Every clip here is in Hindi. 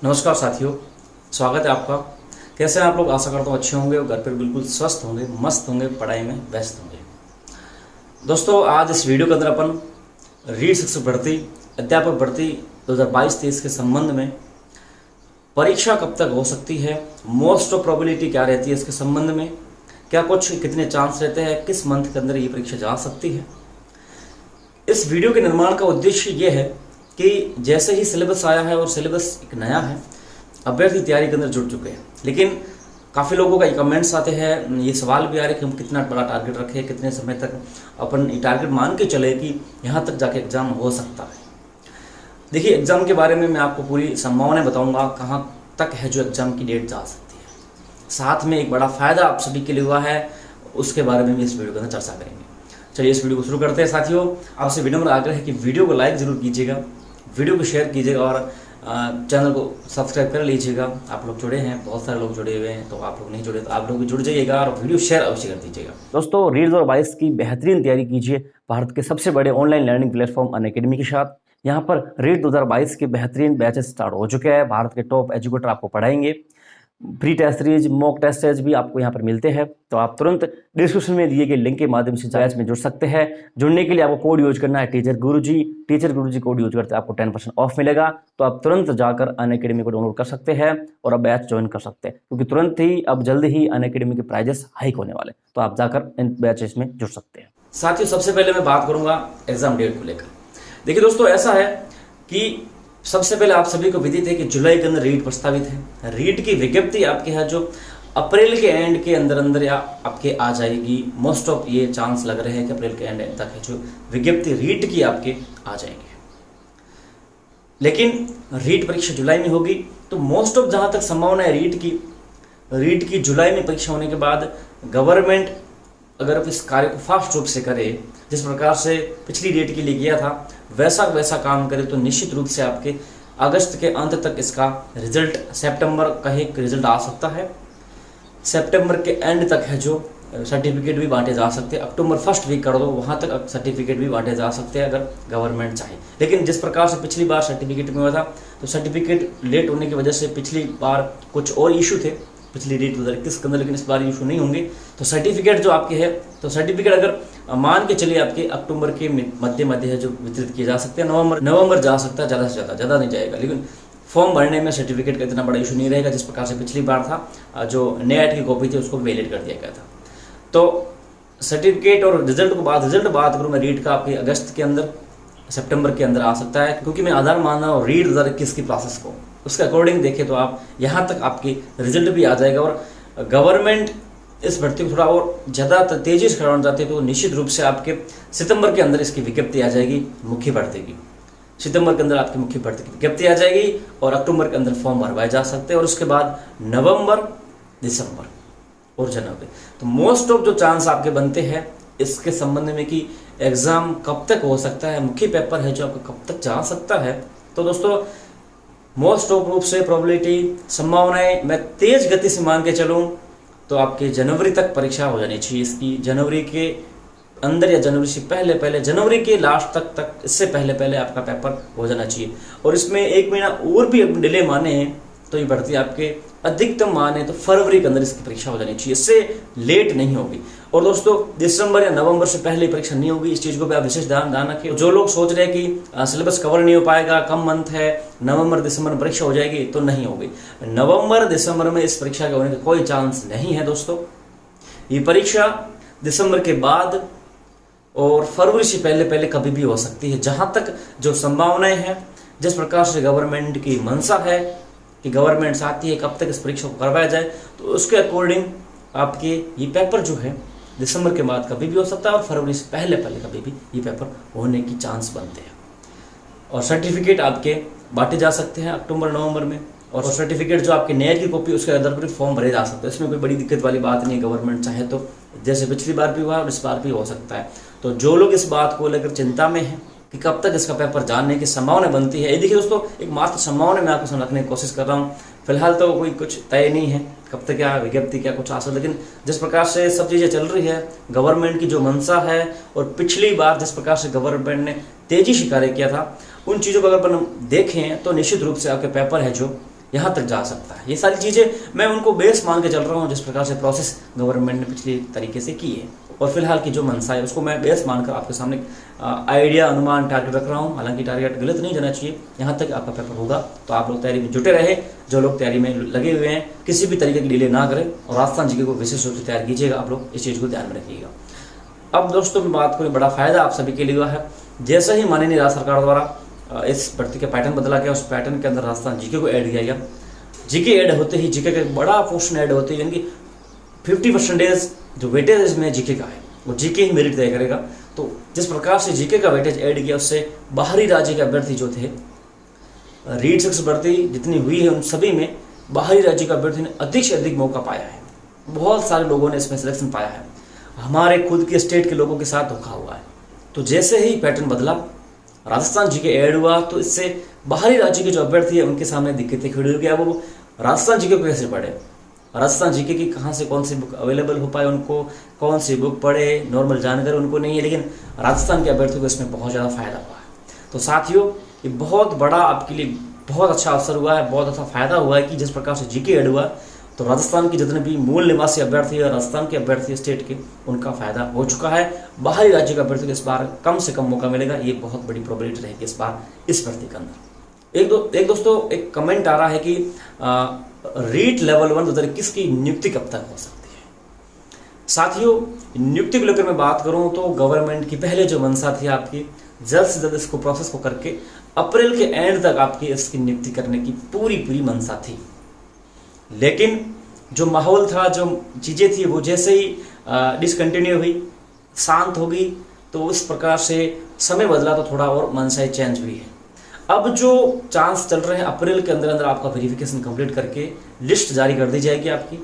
नमस्कार साथियों, स्वागत है आपका। कैसे हैं आप लोग? आशा करता हूँ अच्छे होंगे और घर पर बिल्कुल स्वस्थ होंगे, मस्त होंगे, पढ़ाई में व्यस्त होंगे। दोस्तों, आज इस वीडियो के अंदर अपन रीड शिक्षक भर्ती, अध्यापक भर्ती 2022-23 के संबंध में परीक्षा कब तक हो सकती है, मोस्ट ऑफ प्रोबेबिलिटी क्या रहती है इसके संबंध में, क्या कुछ कितने चांस रहते हैं, किस मंथ के अंदर ये परीक्षा जा सकती है। इस वीडियो के निर्माण का उद्देश्य ये है कि जैसे ही सिलेबस आया है और सिलेबस एक नया है, अभ्यर्थी तैयारी के अंदर जुट चुके हैं, लेकिन काफ़ी लोगों का ये कमेंट्स आते हैं, ये सवाल भी आ रहे हैं कि हम कितना बड़ा टारगेट रखें, कितने समय तक अपन ये टारगेट मान के चले कि यहाँ तक जाके एग्ज़ाम हो सकता है। देखिए, एग्ज़ाम के बारे में मैं आपको पूरी संभावनाएं बताऊंगा, कहाँ तक है जो एग्ज़ाम की डेट जा सकती है। साथ में एक बड़ा फ़ायदा आप सभी के लिए हुआ है, उसके बारे में भी इस वीडियो के अंदर चर्चा करेंगे। चलिए इस वीडियो को शुरू करते हैं। साथियों, आपसे विनम्र आग्रह है कि वीडियो को लाइक ज़रूर कीजिएगा, वीडियो को शेयर कीजिएगा और चैनल को सब्सक्राइब कर लीजिएगा। आप लोग जुड़े हैं, बहुत सारे लोग जुड़े हुए हैं, तो आप लोग नहीं जुड़े तो आप लोग भी जुड़ जाइएगा और वीडियो शेयर अवश्य कर दीजिएगा। दोस्तों, रीड 2022 की बेहतरीन तैयारी कीजिए भारत के सबसे बड़े ऑनलाइन लर्निंग प्लेटफॉर्म अनअकैडमी के साथ। यहाँ पर रीड 2022 के बेहतरीन बैचेस स्टार्ट हो चुके हैं। भारत के टॉप एजुकेटर आपको पढ़ाएंगे। Pre test series, mock test series भी आपको यहाँ पर मिलते हैं, तो आप तुरंत डिस्क्रिप्शन में दिए गए लिंक के माध्यम से बैच में जुड़ सकते हैं। जुड़ने के लिए आपको कोड यूज करना है टीचर गुरुजी कोड यूज करते आपको 10% ऑफ मिलेगा। तो आप तुरंत जाकर अनअकैडमी को डाउनलोड कर सकते हैं और अब बैच ज्वाइन कर सकते हैं, क्योंकि तुरंत ही अब जल्द ही अनअकैडमी के प्राइजेस हाइक होने वाले, तो आप जाकर इन बैचेस में जुड़ सकते हैं। साथियों, सबसे पहले मैं बात करूंगा एग्जाम डेट को लेकर। देखिए दोस्तों, ऐसा है कि सबसे पहले आप सभी को विदित है कि जुलाई के अंदर रीट प्रस्तावित है। रीट की विज्ञप्ति आपके यहाँ जो अप्रैल के एंड के अंदर या आपके आ जाएगी। मोस्ट ऑफ ये चांस लग रहे हैं कि अप्रैल के एंड तक है जो विज्ञप्ति रीट की आपके आ जाएंगे, लेकिन रीट परीक्षा जुलाई में होगी। तो मोस्ट ऑफ जहां तक संभावना है रीट की जुलाई में परीक्षा होने के बाद गवर्नमेंट अगर इस कार्य को फास्ट रूप से करे, जिस प्रकार से पिछली डेट के लिए किया था वैसा काम करे, तो निश्चित रूप से आपके अगस्त के अंत तक इसका रिजल्ट, सितंबर का ही रिजल्ट आ सकता है। सितंबर के एंड तक है जो सर्टिफिकेट भी बांटे जा सकते हैं। अक्टूबर फर्स्ट वीक कर दो, वहां तक सर्टिफिकेट भी बांटे जा सकते हैं अगर गवर्नमेंट चाहे। लेकिन जिस प्रकार से पिछली बार सर्टिफिकेट में हुआ था, तो सर्टिफिकेट लेट होने की वजह से पिछली बार कुछ और इशू थे पिछली डेट 2021 के अंदर, लेकिन इस बार इशू नहीं होंगे। तो सर्टिफिकेट जो आपके है, तो सर्टिफिकेट अगर मान के चलिए आपके अक्टूबर के मध्य है जो वितरित किए जा सकते हैं। नवंबर जा सकता है, ज़्यादा से ज़्यादा नहीं जाएगा, लेकिन फॉर्म भरने में सर्टिफिकेट का इतना बड़ा इशू नहीं रहेगा, जिस प्रकार से पिछली बार था। जो नेट की कॉपी थी उसको वैलिड कर दिया गया था। तो सर्टिफिकेट और रिजल्ट बात करूँ मैं रीड का, आपके अगस्त के अंदर, सितंबर के अंदर आ सकता है, क्योंकि मैं आधार मान रहा हूँ रीड 2021 की प्रोसेस को। उसके अकॉर्डिंग देखें तो आप यहाँ तक आपकी रिजल्ट भी आ जाएगा और गवर्नमेंट इस भर्ती को थोड़ा और ज़्यादा तेजी से करवाना चाहते हैं, तो निश्चित रूप से आपके सितंबर के अंदर इसकी विज्ञप्ति आ जाएगी मुख्य भर्ती की। सितंबर के अंदर आपकी मुख्य भर्ती की विज्ञप्ति आ जाएगी और अक्टूबर के अंदर फॉर्म भरवाए जा सकते हैं, और उसके बाद नवंबर, दिसंबर और जनवरी। तो मोस्ट ऑफ जो चांस आपके बनते हैं इसके संबंध में कि एग्ज़ाम कब तक हो सकता है, मुख्य पेपर है जो आपका कब तक जा सकता है। तो दोस्तों, मोस्ट ऑफ रूप से प्रोबेबिलिटी, संभावनाएं मैं तेज गति से मान के चलूँ तो आपके जनवरी तक परीक्षा हो जानी चाहिए इसकी। जनवरी के अंदर या जनवरी से पहले जनवरी के लास्ट तक इससे पहले आपका पेपर हो जाना चाहिए। और इसमें 1 महीना और भी डिले माने हैं तो ये भर्ती आपके अधिकतम माने तो फरवरी के अंदर इसकी परीक्षा हो जानी चाहिए, इससे लेट नहीं होगी। और दोस्तों, दिसंबर या नवंबर से पहले परीक्षा नहीं होगी, इस चीज़ को भी आप विशेष ध्यान रखें। जो लोग सोच रहे हैं कि सिलेबस कवर नहीं हो पाएगा, कम मंथ है, नवंबर दिसंबर में परीक्षा हो जाएगी, तो नहीं होगी। नवंबर दिसंबर में इस परीक्षा के होने का कोई चांस नहीं है दोस्तों। ये परीक्षा दिसंबर के बाद और फरवरी से पहले कभी भी हो सकती है, जहां तक जो संभावनाएं हैं। जिस प्रकार से गवर्नमेंट की मंशा है कि गवर्नमेंट चाहती है कब तक इस परीक्षा को करवाया जाए, तो उसके अकॉर्डिंग आपके ये पेपर जो है दिसंबर के बाद कभी भी हो सकता है और फरवरी से पहले कभी भी ये पेपर होने की चांस बनते हैं। और सर्टिफिकेट आपके बांटे जा सकते हैं अक्टूबर नवंबर में, और सर्टिफिकेट जो आपके नेट की कॉपी उसके आधार पर फॉर्म भरे जा सकते हैं। इसमें कोई बड़ी दिक्कत वाली बात नहीं है। गवर्नमेंट चाहे तो जैसे पिछली बार भी हुआ और इस बार भी हो सकता है। तो जो लोग इस बात को लेकर चिंता में हैं कि कब तक इसका पेपर जानने की संभावना बनती है, ये देखिए दोस्तों, एक मात्र संभावना मैं आपको रखने की कोशिश कर रहा हूँ। फिलहाल तो कोई कुछ तय नहीं है कब तक क्या विज्ञप्ति क्या कुछ आ सकता, लेकिन जिस प्रकार से सब चीज़ें चल रही है, गवर्नमेंट की जो मंशा है और पिछली बार जिस प्रकार से गवर्नमेंट ने तेजी से कार्य किया था, उन चीज़ों को अगर अपन देखें तो निश्चित रूप से आपके पेपर है जो यहाँ तक जा सकता है। ये सारी चीज़ें मैं उनको बेस मान के चल रहा हूँ, जिस प्रकार से प्रोसेस गवर्नमेंट ने पिछले तरीके से की है, और फिलहाल की जो मंशा है उसको मैं बेस मानकर आपके सामने आइडिया, अनुमान, टारगेट रख रहा हूँ। हालांकि टारगेट गलत नहीं जाना चाहिए। यहाँ तक आपका पेपर होगा, तो आप लोग तैयारी में जुटे रहे। जो लोग तैयारी में लगे हुए हैं, किसी भी तरीके की डिले ना करें, और राजस्थान जीके को विशेष रूप से तैयार कीजिएगा। आप लोग इस चीज़ को ध्यान में रखिएगा। अब दोस्तों मैं बात करूँ, बड़ा फायदा आप सभी के लिए हुआ है। जैसे ही माननीय राज्य सरकार द्वारा इस भर्ती का पैटर्न बदला गया, उस पैटर्न के अंदर राजस्थान जीके को ऐड किया गया। जीके ऐड होते ही, जीके का बड़ा पोर्शन ऐड होते ही, यानी कि 50% जो वेटेज इसमें जीके का है, वो जीके ही मेरिट तय करेगा। तो जिस प्रकार से जीके का वेटेज ऐड किया, उससे बाहरी राज्य के अभ्यर्थी जो थे, रीट 6 भर्ती जितनी हुई है उन सभी में बाहरी राज्य का अभ्यर्थी ने अधिक से अधिक मौका पाया है। बहुत सारे लोगों ने इसमें सिलेक्शन पाया है। हमारे खुद के स्टेट के लोगों के साथ धोखा हुआ है। तो जैसे ही पैटर्न बदला, राजस्थान जीके ऐड हुआ, तो इससे बाहरी राज्य के जो अभ्यर्थी है उनके सामने दिक्कतें खड़ी हो गया। वो राजस्थान जीके को कैसे पढ़े, राजस्थान जीके की कहाँ से कौन सी बुक अवेलेबल हो पाए, उनको कौन सी बुक पढ़े, नॉर्मल जानकारी उनको नहीं है। लेकिन राजस्थान के अभ्यर्थियों को इसमें बहुत ज़्यादा फायदा हुआ है। तो साथियों, ये बहुत बड़ा आपके लिए बहुत अच्छा अवसर हुआ है, बहुत अच्छा फायदा हुआ है कि जिस प्रकार से जीके ऐड हुआ, तो राजस्थान के जितने भी मूल निवासी अभ्यर्थी है, राजस्थान के अभ्यर्थी स्टेट के, उनका फायदा हो चुका है। बाहरी राज्य का अभ्यर्थी को इस बार कम से कम मौका मिलेगा। ये बहुत बड़ी प्रोबेबिलिटी रहेगी इस बार इस भर्ती के अंदर। दोस्तों एक कमेंट आ रहा है कि रीट लेवल 1 2021 की नियुक्ति कब तक हो सकती है। साथियों, नियुक्ति को लेकर मैं बात करूं तो गवर्नमेंट की पहले जो मंशा थी आपकी, जल्द से जल्द इसको प्रोसेस को करके अप्रैल के एंड तक आपकी इसकी नियुक्ति करने की पूरी मंशा थी। लेकिन जो माहौल था, जो चीज़ें थी, वो जैसे ही डिसकंटिन्यू हुई, शांत हो गई, तो उस प्रकार से समय बदला, तो थोड़ा और मंशाएं चेंज हुई है। अब जो चांस चल रहे हैं, अप्रैल के अंदर अंदर आपका वेरिफिकेशन कंप्लीट करके लिस्ट जारी कर दी जाएगी आपकी,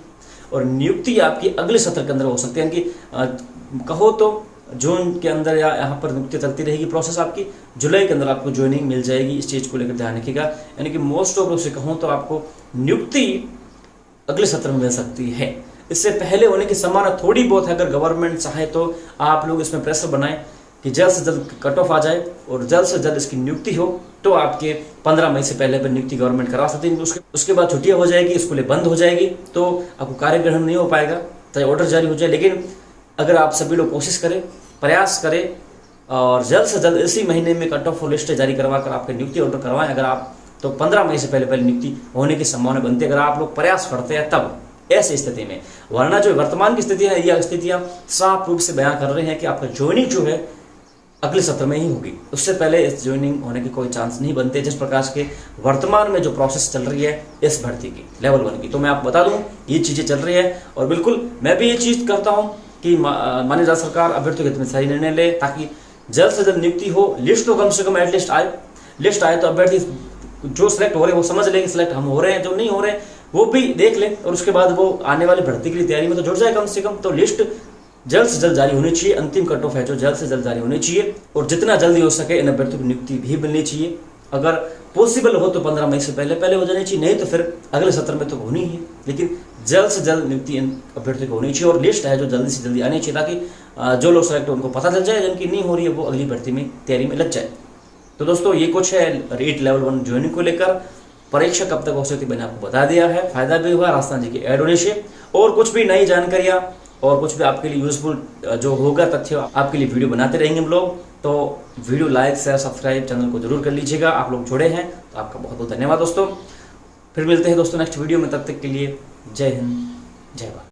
और नियुक्ति आपकी अगले सत्र के अंदर हो सकती है। यानी कहो तो जून के अंदर या यहाँ पर नियुक्ति चलती रहेगी प्रोसेस आपकी, जुलाई के अंदर आपको ज्वाइनिंग मिल जाएगी। इस चीज़ को लेकर ध्यान रखिएगा। यानी कि मोस्ट ऑफ से कहूँ तो आपको नियुक्ति अगले सत्र में मिल सकती है। इससे पहले होने की संभावना थोड़ी बहुत है। अगर गवर्नमेंट चाहे तो आप लोग इसमें प्रेशर बनाएं कि जल्द से जल्द कट ऑफ आ जाए और जल्द से जल्द इसकी नियुक्ति हो, तो आपके 15 मई से पहले नियुक्ति गवर्नमेंट करा सकती है। उसके बाद छुट्टियां हो जाएगी, स्कूलें बंद हो जाएगी, तो आपको कार्य ग्रहण नहीं हो पाएगा, चाहे ऑर्डर जारी हो जाए। लेकिन अगर आप सभी लोग कोशिश करें, प्रयास करें, और जल्द से जल्द इसी महीने में कट ऑफ लिस्ट जारी करवा कर आपके नियुक्ति ऑर्डर करवाएं, अगर आप तो 15 मई से पहले नियुक्ति होने की संभावना बनती है। अगर आप लोग प्रयास करते हैं तब ऐसी स्थिति में, वरना जो वर्तमान की स्थिति है, यह स्थितियां साफ रूप से बयां कर रहे हैं कि आपका ज्वाइनिंग जो है अगले सत्र में ही होगी। उससे पहले इस ज्वाइनिंग होने के कोई चांस नहीं बनते, जिस प्रकार के वर्तमान में जो प्रोसेस चल रही है इस भर्ती की लेवल 1 की। तो मैं आपको बता दूं, ये चीजें चल रही है, और बिल्कुल मैं भी ये चीज करता हूं कि माननीय राज्य सरकार अभ्यर्थियों के हित में सही निर्णय ले, ताकि जल्द से जल्द नियुक्ति हो। लिस्ट तो कम से कम एटलीस्ट आए, लिस्ट आए तो अभ्यर्थी जो सिलेक्ट हो रहे हैं वो समझ लें कि सिलेक्ट हम हो रहे हैं, जो नहीं हो रहे हैं वो भी देख लें, और उसके बाद वो आने वाली भर्ती की तैयारी में तो जुड़ जाए कम से कम। तो लिस्ट जल्द से जल्द जारी होनी चाहिए, अंतिम कट ऑफ है जो जल्द से जल्द जारी होनी चाहिए, और जितना जल्दी हो सके इन अभ्यर्थियों की नियुक्ति भी मिलनी चाहिए। अगर पॉसिबल हो तो 15 मई से पहले हो जानी चाहिए, नहीं तो फिर अगले सत्र में तो होनी है। लेकिन जल्द से जल्द नियुक्ति इन अभ्यर्थियों को होनी चाहिए, और लिस्ट है जो जल्दी से जल्दी आनी चाहिए, ताकि जो लोग सेलेक्ट हो उनको पता चल जाए, जिनकी नहीं हो रही है वो अगली भर्ती में तैयारी में लग जाए। तो दोस्तों ये कुछ है रीट लेवल 1 ज्वाइनिंग को लेकर। परीक्षा कब तक हो सकती है मैंने आपको बता दिया है, फायदा भी हुआ राजस्थान जी के ऐड होने से। और कुछ भी नई जानकारियां और कुछ भी आपके लिए यूजफुल जो होगा तथ्य आपके लिए वीडियो बनाते रहेंगे हम लोग। तो video like share subscribe channel को जरूर कर लीजिएगा। आप लोग जुड़े हैं तो आपका बहुत बहुत धन्यवाद दोस्तों। फिर मिलते हैं दोस्तों नेक्स्ट वीडियो में, तब तक के लिए जय हिंद जय भारत।